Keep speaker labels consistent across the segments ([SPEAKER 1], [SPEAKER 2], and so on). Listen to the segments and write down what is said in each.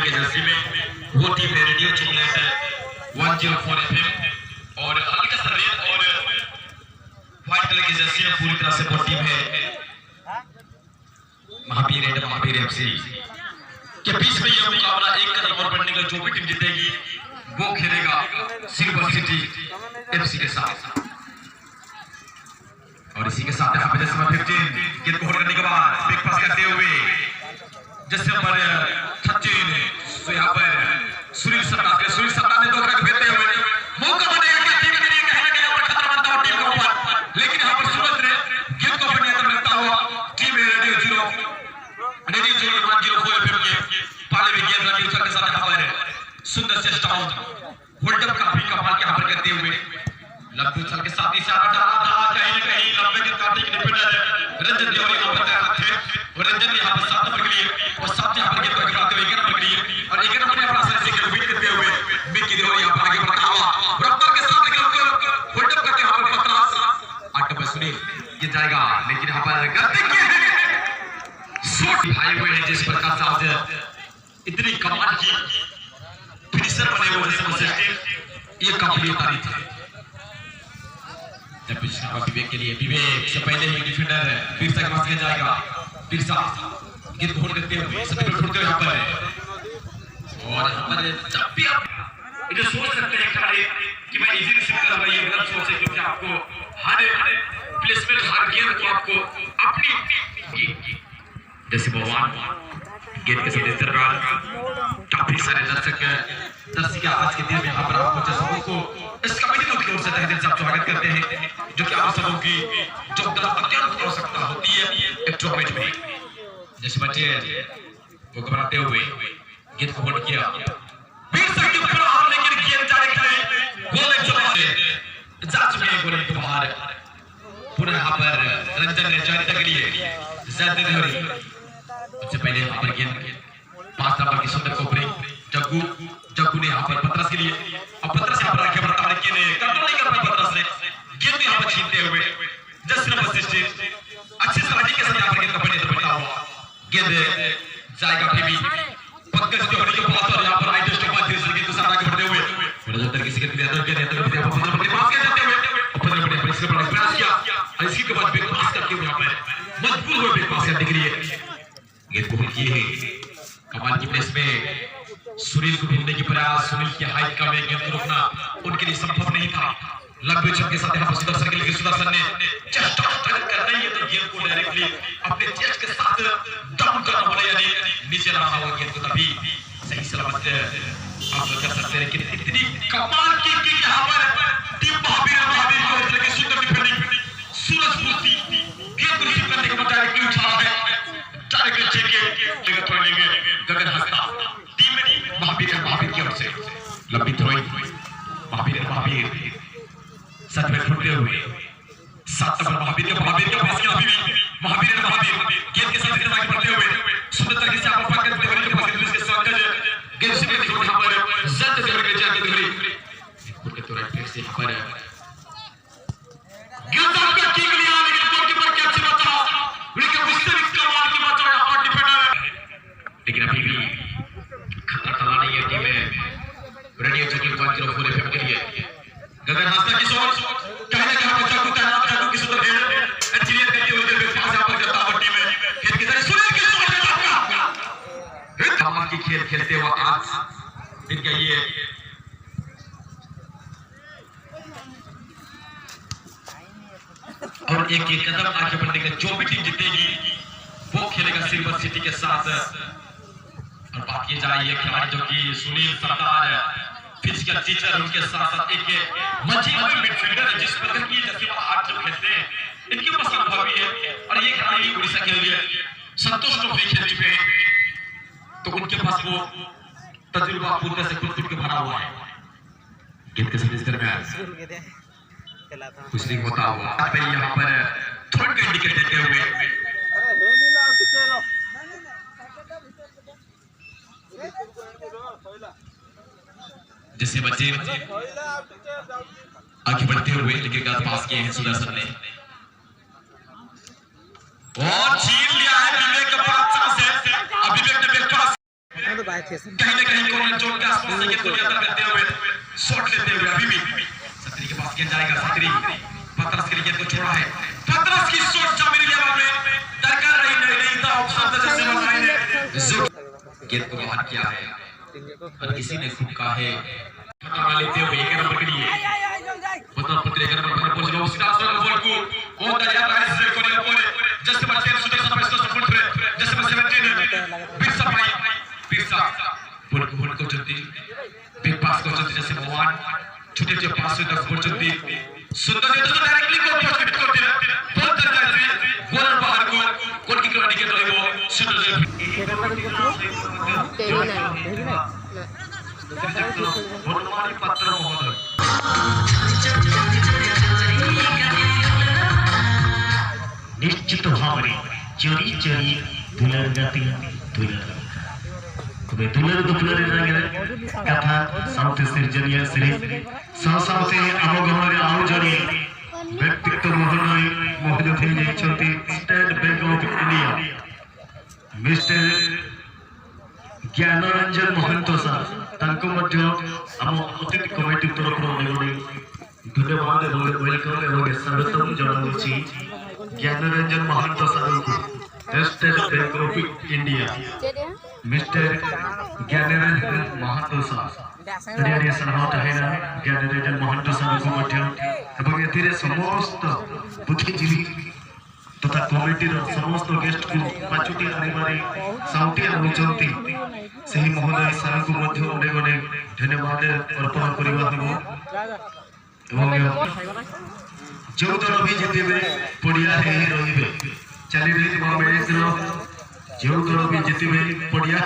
[SPEAKER 1] के जर्सी में, वो टीम है रेडियो चॉकलेट 104 FM और हल्का सा रेड और व्हाइट कलर की जर्सी में पूरी तरह से वो टीम है महावीर एंड महावीर FC के बीच में यह मुकाबला एक कदम और बढ़ने का जो भी टीम जीतेगी वो खेलेगा सिल्वर सिटी FC के साथ। और इसी के साथ यहाँ पे जैसे 15 गेंद को होल्ड करने के बाद बिग पास करते हुए जैसे पर 13 तो यहाँ पर सुनील सरदार ने दो रन फेंकते हुए मौका बनेगा कि टीम के लिए कहीं ना कहीं खतरा बनता हो टीम के ऊपर, लेकिन यहाँ पर सूरज ने गेंद को बढ़िया तरफ लगता हुआ टीम रेडियो 104 FM के पाले में गेंद रखी उछल के साथ यहाँ पर सुंदर से स्टाउट होल्ड अप काफी कमाल के यहाँ पर करते हुए लंबे उछल के साथ इशारा डाला था कहीं ना कहीं लंबे के काटने के डिफेंडर रंजन देव यहाँ पर तैयार थे और रंजन ने यहाँ पर 7 नंबर के लिए और 7 यहाँ पर गेंद को गिराते हुए 11 नंबर के लिए और 11 नंबर ने अपना सर से विकेट करते हुए मिकी देव यहाँ पर आगे बढ़ता हुआ रफ्तार के साथ होल्ड अप करके यहाँ पर 15 8 नंबर सुनील ये जाएगा, लेकिन यहाँ पर गलती की है शॉट भाई हुए हैं जिस प्रकार से आज इतनी कमाल की फिनिशर बने हुए हैं ये काफी तारीफ है। जब विवेक के लिए विवेक से पहले ही डिफेंडर बिरसा के पास जाएगा, बिरसा गेंद को होल्ड करते हुए सभी लोग छोड़ते हुए यहाँ पर और यहाँ पर जब भी आप इधर सोच सकते हैं खिलाड़ी कि मैं इजी रिसीव कर रहा हूँ, ये गलत सोच है क्योंकि आपको हर प्लेसमेंट हर गेंद को आपको अपनी जैसे भगवान गेंद के साथ इस तरह काफी सारे दर्शक आज के दिन में यहाँ पर आपको दर्शकों को इस कमेटी की ओर से तहे दिल से स्वागत करते हैं जो कि आप सबों की जो अत्यंत आवश्यकता होती है एक टूर्नामेंट में। जैसे बच्चे वो घबराते हुए गेंद को होल्ड किया लेकिन गेंद डायरेक्ट गोल लाइन से बाहर जा चुके हैं, गोल लाइन के बाहर पुनः यहाँ पर रंजन ने जारी के लिए उससे पहले यहाँ पर गेंद 5 नंबर की सुंदर कोपरी जग्गू ने यहाँ पर 15 के लिए अब 15 यहाँ पर आगे बढ़ता है लेकिन कंट्रोल नहीं कर पाया 15 ने गेंद यहाँ पर छीनते हुए जस्ट नंबर 16 अच्छे सलाही के साथ यहाँ पर गेंद का बढ़िया बढ़ता हुआ गेंद जाएगा फिर भी पंकज जो हरी जो बात और यहाँ पर राइट के बाद धीरे से गेंद को साथ आगे बढ़ते हुए मेरा जो किसी के लिए अंदर के रहते हुए यहाँ पर 15 के पास के जाते हुए 15 पर इसके बाद प्रयास किया और इसी के बाद बिग पास करके यहाँ पर मजबूर हुए बिग पास करने के लिए गेंद को किए हैं कमाल की प्लेस में सुनील को ढूंढने की प्रयास, सुनील की हाइट कम है, गेंद को रोकना उनके लिए संभव नहीं था। लंबे छक्के के साथ यहाँ पर सुदर्शन के लिए सुदर्शन ने चेस्ट करना ही है तो गेंद को डायरेक्टली अपने चेस्ट के साथ डाउन करना पड़ा यानी नीचे रहा हुआ गेंद को तभी सही सलामत आप कर सकते हैं। लेकिन इतनी कमाल की यहाँ पर टीम महावीर को लेकर सुंदर डिफेंडिंग सूरजपूर्ति गेंद को रिसीव करने के बाद डायरेक्टली उछाला है गगन हंसता टीम में महावीर की ओर से लंबी थ्रोइंग महावीर सच में फुटते हुए 7 नंबर महावीर के पास के अभी भी महावीर गेंद के साथ आगे बढ़ते हुए सुंदर तरीके से आप पकड़ करते हुए के पास के साथ गेंद से भी देखो यहां पर जल्द से जल्द जाके धरी फुट के तो राइट से यहां पर गेंद आपका किक लिया लेकिन गोलकीपर के अच्छे बचा लेकिन उससे भी कमाल की बात है यहां पर डिफेंडर लेकिन अभी भी खतरा टला नहीं है टीम में रेडियो चॉकलेट 104 FM के लिए गगन हंसता की सोच कहीं ना कहीं बच्चा को तैनात की सुंदर हेड क्लियर करते हुए जब पास यहां पर जाता हुआ टीम में खेल की तरह सुनील की सोच है आपका कमाल की खेल खेलते हुए आज दिन का ये और एक कदम आगे बढ़ने का जो भी टीम जीतेगी वो खेलेगा सिल्वर सिटी के साथ। और बात की जाए ये खिलाड़ी जो कि सुनील सरदार फिजिकल टीचर उनके साथ साथ एक मल्टीपल मिडफील्डर है जिस प्रकार की जैसे 8 जो खेलते हैं इनके पास अनुभवी है और ये खिलाड़ी उड़ीसा के लिए संतोष ट्रॉफी खेल चुके हैं तो उनके पास वो तजुर्बा पूरी से खुद के भरा हुआ है। गेंद के साथ इस दरमियान कुछ नहीं होता हुआ यहाँ पर थोड़ा इंडिकेट देते हुए जिससे बच्चे आगे बढ़ते हुए लेकिन पास किए हैं सुदर्शन ने और छीन लिया है विवेक के पास से। अब विवेक ने कहीं ना कहीं कॉर्नर जोन के आसपास से गेंद को नियंत्रण करते हुए शॉट लेते हुए अभी भी सत्री के पास गेंद जाएगा। सत्री पतरस के लिए गेंद को छोड़ा है। पतरस की शॉट जा मिल गया में दरकार रही नहीं था ऑप्शन जैसे बताए गेंद को बाहर किया है और किसी ने फूका है। खतरा लेते हुए एक नंबर के लिए पतरस पत्रे के नंबर पर पहुंच गया। सीधा सर बॉल को कौन दरिया रहा है से कोने कोने जैसे बच्चे सुधर सब इसको सपोर्ट करे जैसे बच्चे बिरसा बॉल को चलती बिग पास को चलती जैसे भगवान छोटे छोटे पास से तक बॉल चलती सुंदर से तो डायरेक्टली को पोस्ट करते हैं बहुत दरकार से गोल बाहर को गोल की खिलाड़ी के द्वारा वो सुंदर से हनुमानी पत्र महोदय
[SPEAKER 2] निश्चित भाव चोरी चोरी दुलर गति दुलर तबे दुलर दुलर कथा साउथ सिरजनिया श्री साउथे आम गहरे आउ जड़े व्यक्तित्व महोदय थे state bank of India mister Gyanranjan Mahant sir आम अतिथि कमिटी तरफ धन्यवाद वेलकम एवं स्वागतम जनाऊँगी ज्ञानरंजन महंत सर को state bank of India mister Gyanranjan Mahant sir सराहत है ज्ञानरंजन महंत सर को एथिरे समस्त बुद्धिजीवी तथा कमिटी समस्त गेस्ट को पाचुटी आने साउटी आनुचंती सही महोदय सर को धन्यवाद अर्पण करवा जो दल भी जितबे पड़िया रे चली रही मैच जो दल भी जितबे पड़िया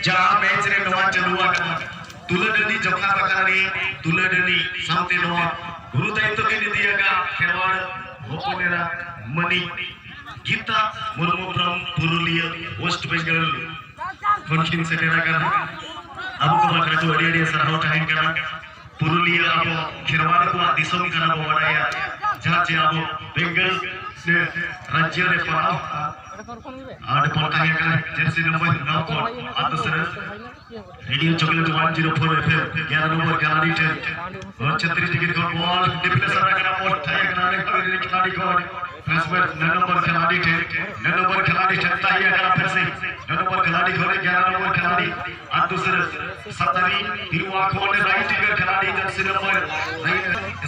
[SPEAKER 2] जहाँ मैच रे नवा चलुआ का तुलडनी जखा बकरानी तुलडनी सामते नवा गुरु दायित्व के दिएगा खेलवाड़ होपनेरा Moni Gita Murmu from Purulia west Bengal function से तेरा कर अब को बकरा जो अड़ी सराहना टाइम करना पुरुलिया अब खेलवाड़ को दिसों करना बवाड़ाया जहाँ जे अब बंगाल से राज्य रे पड़ा आठ पॉइंट का जर्सी नंबर 9 को आदर्श रेडियो चॉकलेट 104 एफएम 11 नंबर खिलाड़ी थे और 36 टिकट का बॉल डिफेंसर का पोस्ट था कराने का खिलाड़ी को फ्रेशमैन 9 नंबर खिलाड़ी थे 9 नंबर खिलाड़ी छत्ता ही अगर फिर से 9 नंबर खिलाड़ी खोले 11 नंबर खिलाड़ी आदर्श सतरी तिरुवा खोले राइट विंगर खिलाड़ी जर्सी नंबर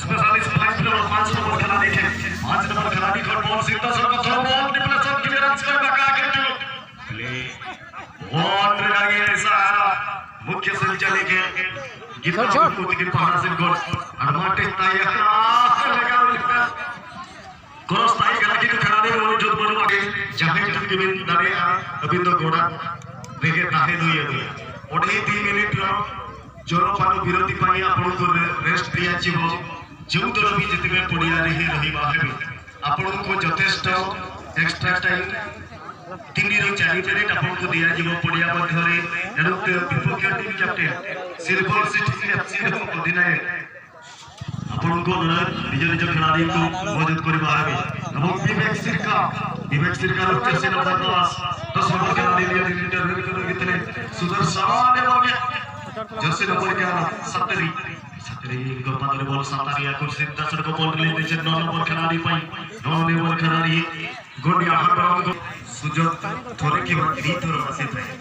[SPEAKER 2] स्पेशलिस्ट 5 नंबर खिलाड़ी थे 5 नंबर खिलाड़ी को बॉल सीधा सर को थ्रो बॉल डिफेंसर के रन कर बका के प्ले और लगे सहारा मुख्य संचालक के गीता को तिकट पहाड़ से गोल एडवांटेज ताई लगा क्रॉस ताई करा के खिलाड़ी को जो बोलवा के जहां तक के बिन दारे अभी तो गोड़ा देखे ताहे दुई ओडे 3 मिनिट रो जोरो पानो विरोधी पाई आपन को रेस्ट दिया छिबो जो दल भी जितबे पड़िया रही बाहे आपन को यथेष्ट एक्स्ट्रा टाइम 3 ରୁ 4 मिनिट आपन को दिया जीवो पड़िया मध्य रे एनु विपक्ष team captain Silver City FC रो अधिनायक आपन को निज निज खिलाड़ी को मदद करबा है हम विवेक सिरका रो 4 नंबर 10 नंबर खिलाड़ी लिए इंटरव्यू कर कितने सुदर्शन एवं जर्सी नंबर 11 सतरी गोपाल बॉल सातारिया को सीधा सर को बॉल ले नीचे 9 नंबर खिलाड़ी पाई 9 नंबर खिलाड़ी गोडिया हाथ सुजोग थोड़े की दी थोर आसे थाए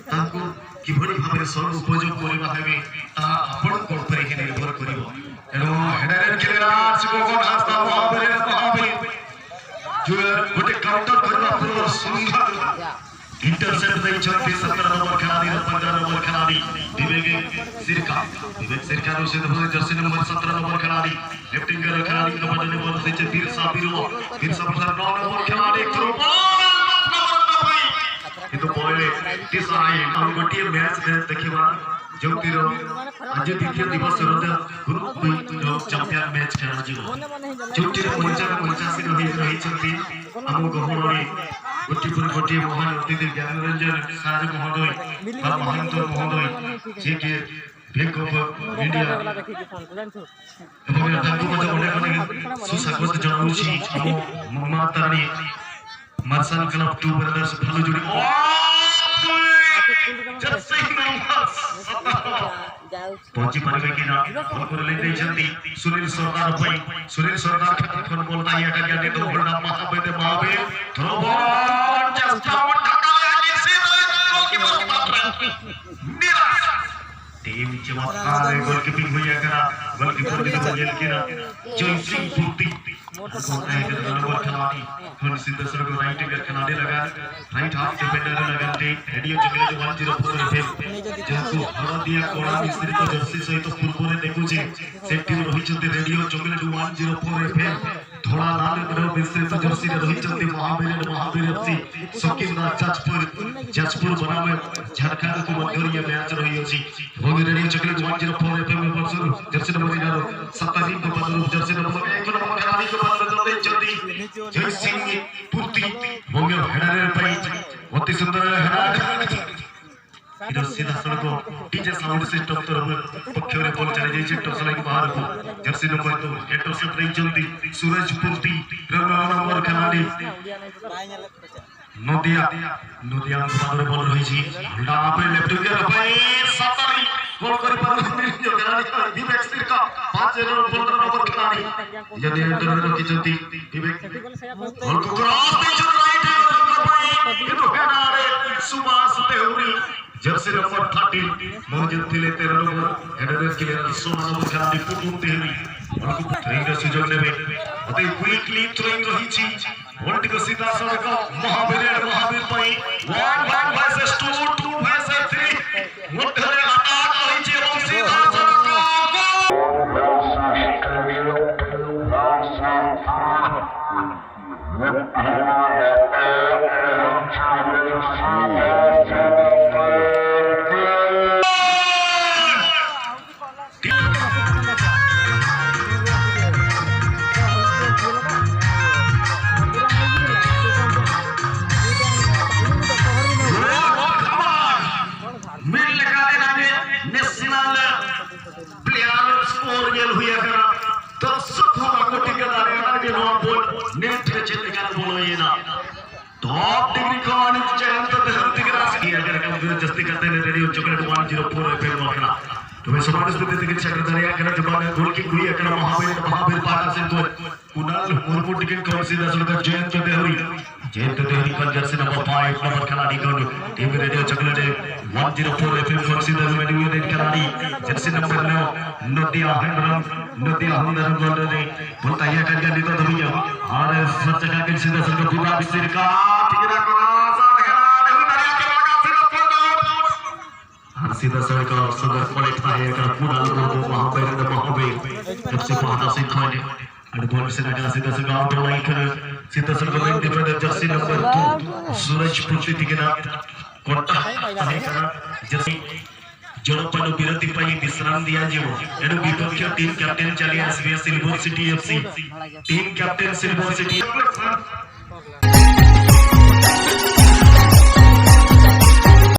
[SPEAKER 2] ताको किभଳି भाबरे सब उपयोग करबा हेबे ता आपण को ऊपर ही निर्भर करिवो एनो हेडर खेलास को कोन हास्ता भाबरे जो गोटे काउंटर करबा पूरा सुंदर इंटरसेप्ट दे चलते 17 नंबर खिलाड़ी और 15 नंबर खिलाड़ी विवेक सिरका रो से जर्सी नंबर 17 नंबर खिलाड़ी लेफ्टिंग कर खिलाड़ी का बदले बॉल से बिरसा बिरवा 9 नंबर खिलाड़ी थ्रो बॉल किंतु बॉल तीसरा हम गोटिए मैच देखिबा जोतिरो आज द्वितीय दिवस रोज ग्रुप चैंपियन मैच खेला जिवो जोतिरो 85 रही चलती हम गहमरे गोटी महान अतिथि ज्ञानरंजन सार महोदय और महंत महोदय जे के बैंक ऑफ इंडिया এবং তাଙ୍କୁ ମଧ୍ୟ ଅନେକ ଅନେକ ସୁସ୍ୱାଗତ ଜଣାଉଛି ଆମ ମାତାରାଣୀ ମାର୍ଶାଲ କ୍ଲବ 2 ବ୍ରଦର୍ସ ଭଲ ଯୋଡ଼ି पहुंची पारे कि ना और ले ଦେଇଛନ୍ତି ସୁନୀଲ ସରଦାର ପାଇଁ ସୁନୀଲ ସରଦାର ଖେଳ ବଲ ତାଇଆ का ज्ञानी तो बड़ा महाबेद महाबे थ्रोबॉल जस्ट आउट ढका आगे से की बॉल निराश टीम चमत्कार गोलकीपिंग हुई करा गोलकीपर ने बॉल किया जय सिंह पूर्ति नंबर खिलाड़ी फिर सीधा सड़क राइट विकेट खिलाड़ी लगा राइट हाफ डिफेंडर लगा थे रेडियो चॉकलेट 104 एफएम जेको हरदिया कोड़ा मिश्रित जर्सी सहित पूर्व रे देखु जे सेठी रही चते रेडियो चॉकलेट 104 एफएम धोला लाल कलर मिश्रित जर्सी रे रही चते महावीर एफसी सकीमनाथ जाजपुर बनाम झारखंड को मध्य ये मैच रही अछि वो रेडियो चॉकलेट 104 एफएम में परसुर जर्सी नंबर 11 27 को बदल जर्सी नंबर 1 नंबर खिलाड़ी को बदल जल्दी जय सिंह पूर्ति भव्य हेडर पर अति सुंदर हेडर इधर सीधा सड़क डीजे साउंड सिस्टम तरफ पक्ष रे बॉल चले जाई चिट्टो सलाइ बाहर को जर्सी नंबर 2 हेडर से रही जल्दी सूरज पूर्ति नंबर खिलाड़ी नदिया बाहर बॉल रही छी हल्ला पे लेफ्ट विकेट पे सतरी गोल कर पर जो खिलाड़ी विवेक सिंह का 5 नंबर खिलाड़ी जने अंदर रखी चलती विवेक गोल को क्रॉस पे जो राइट ये तो header Subhash Dehuri Jersey number 13 मौजूद थिले 13 नंबर हेडर क्लियर 16 नंबर खिलाड़ी पुटुम देहुरी उनको थ्रोइंग सुযোগ নেবে অতি কুইকলি থ্রোইং রহিছি বলটি को सीधा सड़क महावीर পাই 1 वर्सेस 2 वर्सेस 3 মুঠরে আটাক রহিছি এবং सीधा सड़क नेट के चलने का बोलो ये ना टॉप डिग्री का वाणिज्य चयन तो धरती के रास की अगर हम जस्ती करते हैं रेडियो चॉकलेट 104 एफएम वाला तो मैं समाज स्थिति के सेक्रेटरी अगर जमाने गोल की हुई अगर महावीर पाटा से तो कुणाल मुर्मू टिकट कौन सी दस लोग जयंत देहरी का जर्सी नंबर 5 नंबर खिलाड़ी कौन टीम रेडियो चॉकलेट 104 एफएम कौन सी दस में न्यू खिलाड़ी जर्सी नंबर 9 नदिया हंदर गोल ने बोलता ये कर गया तो धुइया और सच का के सीधा सर पूरा सिर का टिकरा सीधा सड़क सदर पॉइंट है का पूरा लोगों महाबेर जब से पहाड़ा से खाने और बॉल से लगा सीधा से आउट लाइन कर सीधा सड़क में डिफेंडर जर्सी नंबर 2 सूरज पूर्ति दिखना कोटा है का जर्सी जनपद विरति पर विश्राम दिया जीवो एनु विपक्ष टीम कैप्टन चले SBS silver City FC team captain Silver city